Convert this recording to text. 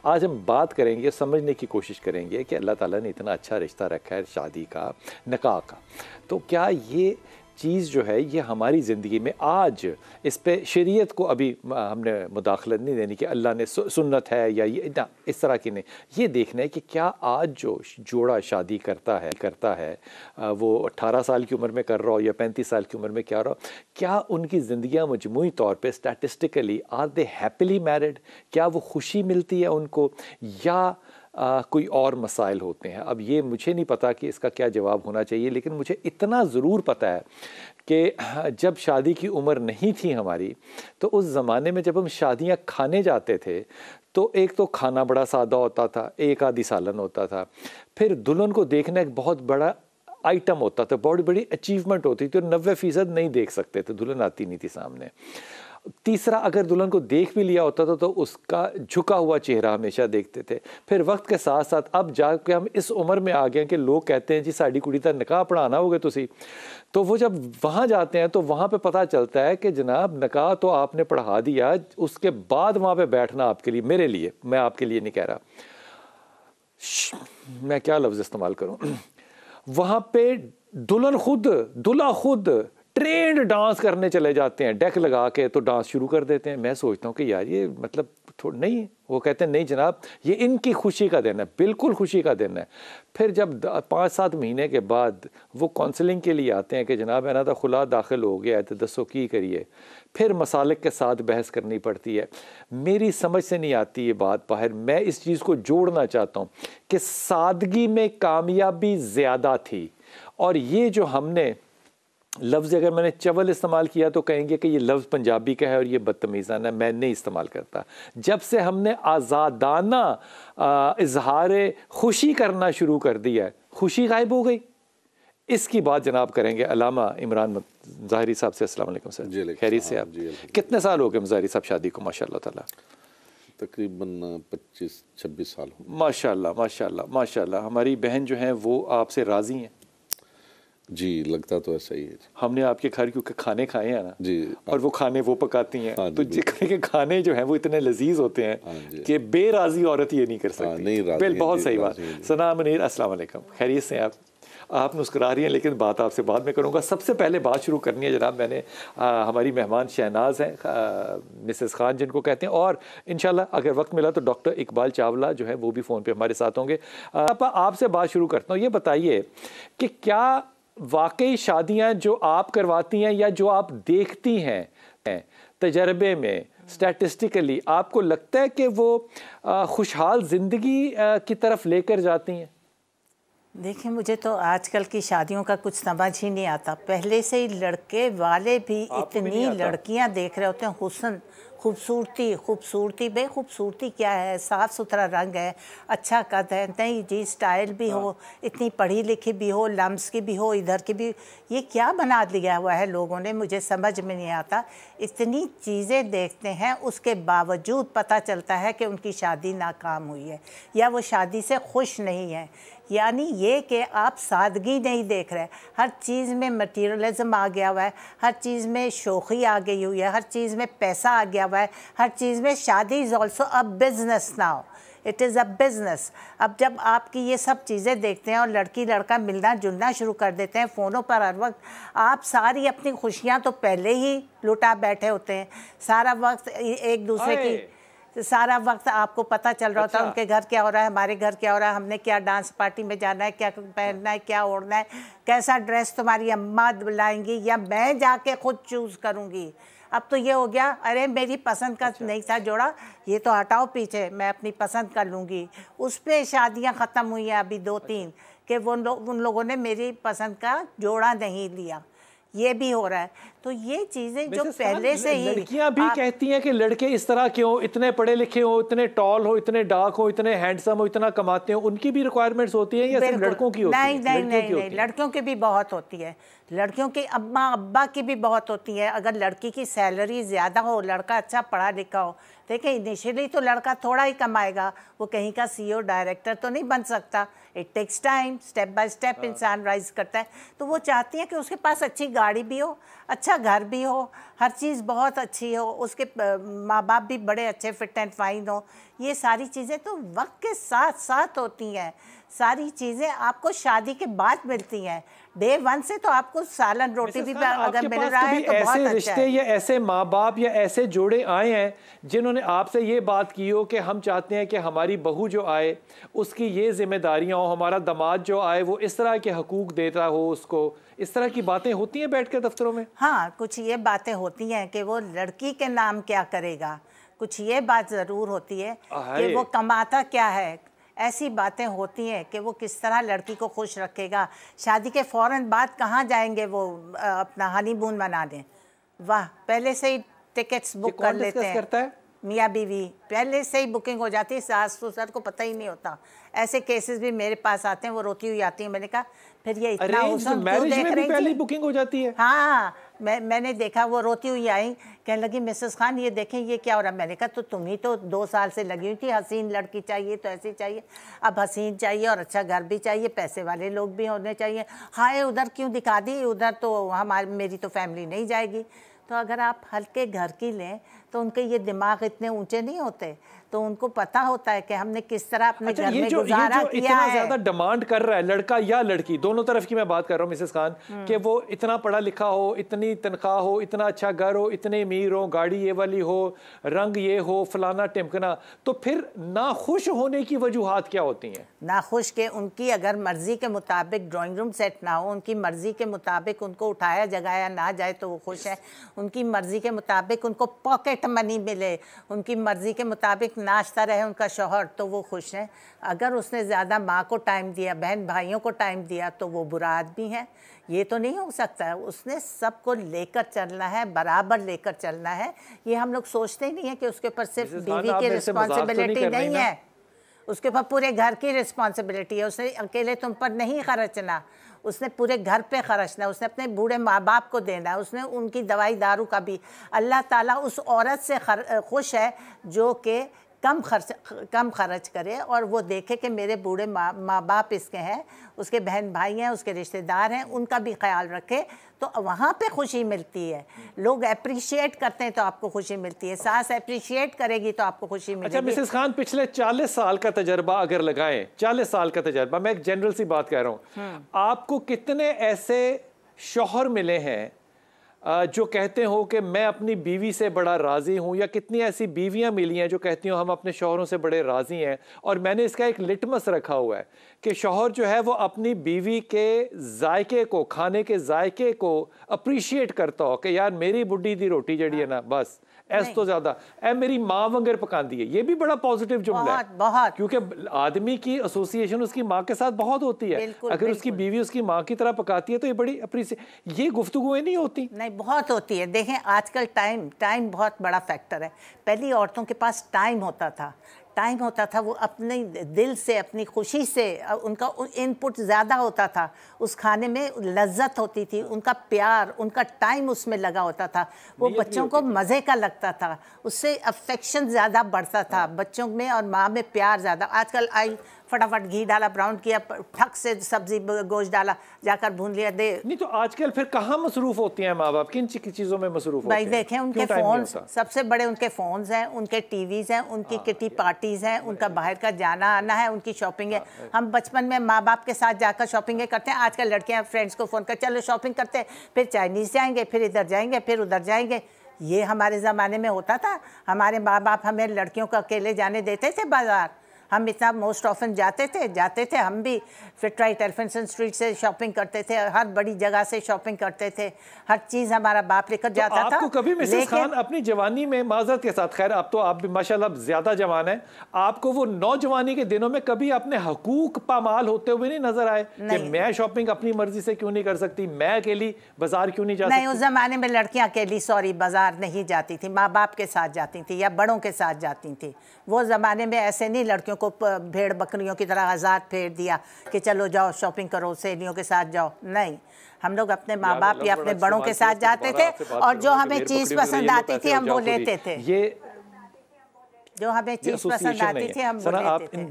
आज हम बात करेंगे, समझने की कोशिश करेंगे कि अल्लाह ताला ने इतना अच्छा रिश्ता रखा है शादी का, निकाह का, तो क्या ये चीज़ जो है ये हमारी ज़िंदगी में आज इस पे शरीयत को अभी हमने मुदाखलत नहीं देनी कि अल्लाह ने सुन्नत है या ये ना, इस तरह की नहीं। ये देखना है कि क्या आज जो जोड़ा शादी करता है वो 18 साल की उम्र में कर रहा हो या 35 साल की उम्र में क्या रहा हो, क्या उनकी ज़िंदगियाँ मजमूई तौर पे statistically are they happily married, क्या वो खुशी मिलती है उनको या कोई और मसाइल होते हैं। अब ये मुझे नहीं पता कि इसका क्या जवाब होना चाहिए, लेकिन मुझे इतना ज़रूर पता है कि जब शादी की उम्र नहीं थी हमारी, तो उस ज़माने में जब हम शादियां खाने जाते थे तो एक तो खाना बड़ा सादा होता था, एक आधी सालन होता था, फिर दुल्हन को देखना एक बहुत बड़ा आइटम होता था, बहुत बड़ी अचीवमेंट होती थी और 90% नहीं देख सकते थे, दुल्हन आती नहीं थी सामने। तीसरा, अगर दुल्हन को देख भी लिया होता था तो उसका झुका हुआ चेहरा हमेशा देखते थे। फिर वक्त के साथ साथ अब जाके हम इस उम्र में आ गए कि लोग कहते हैं जी साड़ी कुड़ी दा निकाह पढ़ाना होगा तुसी, तो वो जब वहाँ जाते हैं तो वहाँ पे पता चलता है कि जनाब निकाह तो आपने पढ़ा दिया, उसके बाद वहाँ पे बैठना आपके लिए, मेरे लिए, मैं आपके लिए नहीं कह रहा, मैं क्या लफ्ज़ इस्तेमाल करूँ, वहाँ पे दूल्हा खुद ट्रेंड डांस करने चले जाते हैं, डेक लगा के तो डांस शुरू कर देते हैं। मैं सोचता हूँ कि यार ये मतलब थोड़ा नहीं, वो कहते हैं नहीं जनाब ये इनकी खुशी का दिन है, बिल्कुल खुशी का दिन है। फिर जब 5-7 महीने के बाद वो काउंसलिंग के लिए आते हैं कि जनाब है ना तो खुला दाखिल हो गया है तो दसो की करिए, फिर मसालिक के साथ बहस करनी पड़ती है। मेरी समझ से नहीं आती ये बात बाहर। मैं इस चीज़ को जोड़ना चाहता हूँ कि सादगी में कामयाबी ज़्यादा थी, और ये जो हमने लफ्ज़, अगर मैंने चवल इस्तेमाल किया तो कहेंगे कि ये लफ्ज़ पंजाबी का है और ये बदतमीज़ाना, मैं नहीं इस्तेमाल करता। जब से हमने आज़ादाना इजहार खुशी करना शुरू कर दिया है, खुशी गायब हो गई। इसकी बात जनाब करेंगे अल्लामा इमरान ज़ाहिरी साहब से। अस्सलाम वालेकुम सर, खैरियत से आप? कितने साल हो गए ज़ाहिरी साहब शादी को? माशाल्लाह ताला तकरीबन 25-26 साल हो। माशाल्लाह माशाल्लाह माशाल्लाह। हमारी बहन जो हैं वो आपसे राज़ी हैं? जी, लगता तो ऐसा ही है। हमने आपके घर क्योंकि खाने खाए हैं ना जी, और वो खाने वो पकाती हैं, हाँ, तो के खाने जो हैं वो इतने लजीज होते हैं कि बेराजी औरत ये नहीं कर सकती। नहीं राज़ी, बहुत सही बात। सना मुनीर, अस्सलाम वालेकुम, खैरियत से आप मुस्कुरा रही हैं, लेकिन बात आपसे बाद में करूँगा। सबसे पहले बात शुरू करनी है जनाब, मैंने हमारी मेहमान शहनाज हैं, मिसेस खान जिनको कहते हैं, और इंशाल्लाह अगर वक्त मिला तो डॉक्टर इकबाल चावला जो है वो भी फ़ोन पे हमारे साथ होंगे। आपसे बात शुरू करता हूँ, ये बताइए कि क्या वाकई शादियां जो आप करवाती हैं या जो आप देखती हैं तजर्बे में, स्टैटिस्टिकली आपको लगता है कि वो खुशहाल ज़िंदगी की तरफ लेकर जाती हैं? देखिए, मुझे तो आजकल की शादियों का कुछ समझ ही नहीं आता। पहले से ही लड़के वाले भी इतनी लड़कियां देख रहे होते हैं, हुस्न, खूबसूरती बे खूबसूरती क्या है, साफ़ सुथरा रंग है, अच्छा कद है, नहीं जी स्टाइल भी हो, इतनी पढ़ी लिखी भी हो, लम्स की भी हो, इधर की भी, ये क्या बना दिया हुआ है लोगों ने, मुझे समझ में नहीं आता। इतनी चीज़ें देखते हैं, उसके बावजूद पता चलता है कि उनकी शादी नाकाम हुई है या वो शादी से खुश नहीं है। यानी ये कि आप सादगी नहीं देख रहे, हर चीज़ में मटीरियलिज्म आ गया हुआ है, हर चीज़ में शोखी आ गई हुई है, हर चीज़ में पैसा आ गया हुआ है, हर चीज़ में शादी is also a business now, it is a business. अब जब आपकी ये सब चीज़ें देखते हैं और लड़की लड़का मिलना जुलना शुरू कर देते हैं फ़ोनों पर हर वक्त, आप सारी अपनी खुशियाँ तो पहले ही लुटा बैठे होते हैं, सारा वक्त एक दूसरे की, सारा वक्त आपको पता चल रहा होता है उनके घर क्या हो रहा है, हमारे घर क्या हो रहा है, हमने क्या डांस पार्टी में जाना है, क्या पहनना है, क्या ओढ़ना है, कैसा ड्रेस तुम्हारी अम्मा लाएंगी या मैं जाके खुद चूज़ करूँगी। अब तो ये हो गया, अरे मेरी पसंद का नहीं था जोड़ा, ये तो हटाओ पीछे, मैं अपनी पसंद कर लूँगी। उस पर शादियाँ ख़त्म हुई हैं अभी 2-3 कि उन लोगों ने मेरी पसंद का जोड़ा नहीं लिया, ये भी हो रहा है। तो ये चीज़ें जो पहले से ही लड़कियां भी कहती हैं कि लड़के इस तरह के हो, इतने पढ़े लिखे हो, इतने टॉल हो, इतने डार्क हो, इतने हैंडसम हो, इतना कमाते हो, उनकी भी रिक्वायरमेंट्स होती हैं या सिर्फ लड़कों की होती है? नहीं, लड़कियों की भी बहुत होती है, लड़कियों की अम्मा अब्बा की भी बहुत होती है। अगर लड़की की सैलरी ज़्यादा हो, लड़का अच्छा पढ़ा लिखा हो, देखिए इनिशियली तो लड़का थोड़ा ही कमाएगा, वो कहीं का CEO डायरेक्टर तो नहीं बन सकता, it takes time, step by step इंसान राइज करता है। तो वो चाहती है कि उसके पास अच्छी गाड़ी भी हो, अच्छा घर भी हो, हर चीज़ बहुत अच्छी हो, उसके माँ बाप भी बड़े अच्छे फिट एंड फाइन हो, ये सारी चीज़ें तो वक्त के साथ साथ होती हैं। सारी चीज़ें आपको शादी के बाद मिलती हैं। डे 1 से तो आपको सालन रोटी भी अगर मिल रहा है तो बहुत अच्छा रिश्ते है। या ऐसे माँ बाप या ऐसे जोड़े आए हैं जिन्होंने आपसे ये बात की हो कि हम चाहते हैं कि हमारी बहू जो आए उसकी ये जिम्मेदारियां हो, हमारा दामाद जो आए वो इस तरह के हकूक देता हो उसको, इस तरह की बातें होती हैं बैठ के दफ्तरों में? हाँ, कुछ ये बातें होती हैं कि वो लड़की के नाम क्या करेगा, कुछ ये बात ज़रूर होती है कि वो कमाता क्या है, ऐसी बातें होती हैं कि वो किस तरह लड़की को खुश रखेगा। शादी के फ़ौरन बाद कहाँ जाएंगे वो अपना हनीमून मनाने? वाह, पहले से ही टिकट्स बुक कर लेते हैं। करता है मियाँ बीवी पहले से ही बुकिंग हो जाती है, सास ससुर को पता ही नहीं होता। ऐसे केसेस भी मेरे पास आते हैं, वो रोती हुई आती है। मैंने कहा फिर ये इतना हुस्न क्यों देख रही थी? पहले बुकिंग हो जाती है। हाँ, मैंने देखा, वो रोती हुई आई, कहने लगी मिसेस खान ये देखें ये क्या हो रहा है। मैंने कहा तो तुम ही तो 2 साल से लगी हुई थी, हसीन लड़की चाहिए तो ऐसी चाहिए। अब हसीन चाहिए और अच्छा घर भी चाहिए, पैसे वाले लोग भी होने चाहिए। हाय उधर क्यों दिखा दी, उधर तो मेरी तो फैमिली नहीं जाएगी। तो अगर आप हल्के घर की लें तो उनके ये दिमाग इतने ऊंचे नहीं होते, तो उनको पता होता है कि हमने किस तरह अपने घर में गुजारा किया है। इतना ज्यादा डिमांड कर रहा है लड़का या लड़की, दोनों तरफ की मैं बात कर रहा हूँ मिसेस खान, कि वो इतना पढ़ा लिखा हो, इतनी तनख्वाह हो, इतना अच्छा घर हो, इतने अमीर हो, गाड़ी ये वाली हो, रंग ये हो, फलाना टिमकना, तो फिर ना खुश होने की वजूहात क्या होती हैं? ना खुश के उनकी अगर मर्जी के मुताबिक ड्राइंग रूम सेट ना हो, उनकी मर्जी के मुताबिक उनको उठाया जगाया ना जाए तो वो खुश है। उनकी मर्जी के मुताबिक उनको पॉकेट मनी मिले, उनकी मर्जी के मुताबिक नाश्ता रहे उनका शौहर, तो वो खुश हैं। अगर उसने ज़्यादा माँ को टाइम दिया, बहन भाइयों को टाइम दिया, तो वो बुरा आदमी है। ये तो नहीं हो सकता है। उसने सबको लेकर चलना है, बराबर लेकर चलना है। ये हम लोग सोचते ही नहीं है कि उसके ऊपर सिर्फ बीवी की रिस्पॉन्सिबिलिटी नहीं है, उसके ऊपर पूरे घर की रिस्पॉन्सिबिलिटी है। उसने अकेले तुम पर नहीं खर्चना, उसने पूरे घर पे खर्चना, उसने अपने बूढ़े माँ बाप को देना है, उसने उनकी दवाई दारू का भी। अल्लाह ताला उस औरत से खुश है जो कि कम खर्च करे और वो देखे कि मेरे बूढ़े माँ बाप इसके हैं, उसके बहन भाई हैं, उसके रिश्तेदार हैं, उनका भी ख्याल रखे, तो वहाँ पे खुशी मिलती है। लोग अप्रिशिएट करते हैं तो आपको खुशी मिलती है, सास अप्रिशिएट करेगी तो आपको खुशी मिलेगी। अच्छा मिसेस खान, पिछले 40 साल का तजर्बा अगर लगाएं, 40 साल का तजर्बा, मैं एक जनरल सी बात कह रहा हूँ, आपको कितने ऐसे शौहर मिले हैं जो कहते हो कि मैं अपनी बीवी से बड़ा राज़ी हूँ, या कितनी ऐसी बीवियाँ मिली हैं जो कहती हो हम अपने शौहरों से बड़े राज़ी हैं? और मैंने इसका एक लिटमस रखा हुआ है कि शौहर जो है वो अपनी बीवी के जायके को, खाने के जायके को अप्रिशिएट करता हो कि यार मेरी बुढ़ी दी रोटी जड़ी है ना, बस ऐस तो ज्यादा ए मेरी माँ वंगर पकाती है। ये भी बड़ा पॉजिटिव जुमला है, बहुत, क्योंकि आदमी की एसोसिएशन उसकी माँ के साथ बहुत होती है। अगर उसकी बीवी उसकी माँ की तरह पकाती है तो ये बड़ी अप्रिशिएट, ये गुफ्तगुएं नहीं होती? नहीं, बहुत होती है। देखें आजकल टाइम बहुत बड़ा फैक्टर है। पहली औरतों के पास टाइम होता था, वो अपने दिल से, अपनी खुशी से, उनका इनपुट ज़्यादा होता था, उस खाने में लज्जत होती थी, उनका प्यार, उनका टाइम उसमें लगा होता था, वो बच्चों को मज़े का लगता था, उससे अफेक्शन ज़्यादा बढ़ता था बच्चों में, और माँ में प्यार ज़्यादा। आजकल आई फटाफट घी डाला, ब्राउन किया, ठक से सब्जी गोश्त डाला, जाकर भून लिया, दे। नहीं तो आजकल फिर कहाँ मसरूफ होती हैं माँ बाप, किन चीज़ों में मसरूफ होते हैं? भाई देखें, उनके फ़ोन सबसे बड़े, उनके फ़ोन्स हैं, उनके टीवीज़ हैं, उनकी किटी पार्टीज़ हैं, उनका बाहर का जाना आना है, उनकी शॉपिंग है। हम बचपन में माँ बाप के साथ जाकर शॉपिंग करते हैं, आजकल लड़कियाँ फ्रेंड्स को फ़ोन कर चलो शॉपिंग करते हैं, फिर चाइनीज़ जाएंगे, फिर इधर जाएंगे, फिर उधर जाएंगे। ये हमारे ज़माने में होता था। हमारे माँ बाप हमें लड़कियों को अकेले जाने देते थे बाज़ार, हम इतना मोस्ट ऑफन जाते थे हम भी। फिटराइट एल्फिंसन स्ट्रीट से शॉपिंग करते थे, हर बड़ी जगह से शॉपिंग करते थे, हर चीज़ हमारा बाप लेकर जाता था। आपको कभी मिसेस खान अपनी जवानी में, माजरत के साथ, खैर अब तो आप भी माशाल्लाह ज़्यादा जवान हैं, आपको वो नौजवानी के दिनों में कभी अपने हकूक पामाल होते हुए नहीं नजर आए कि मैं शॉपिंग अपनी मर्जी से क्यों नहीं कर सकती, मैं अकेली बाजार क्यों नहीं जा सकती? नहीं, उस ज़माने में लड़कियाँ अकेली बाजार नहीं जाती थी, माँ बाप के साथ जाती थी या बड़ों के साथ जाती थी। वो ज़माने में ऐसे नहीं लड़कियों को भेड़ बकरियों की तरह आज़ाद फेर दिया कि चलो जाओ शॉपिंग करो, सहेलियों के साथ जाओ। नहीं, हम लोग अपने माँ बाप या अपने बड़ों के साथ जाते थे, और जो हमें चीज़ पसंद आती थी हम वो लेते थे, जो हमें चीज़ पसंद आती थी हम वो लेते थे।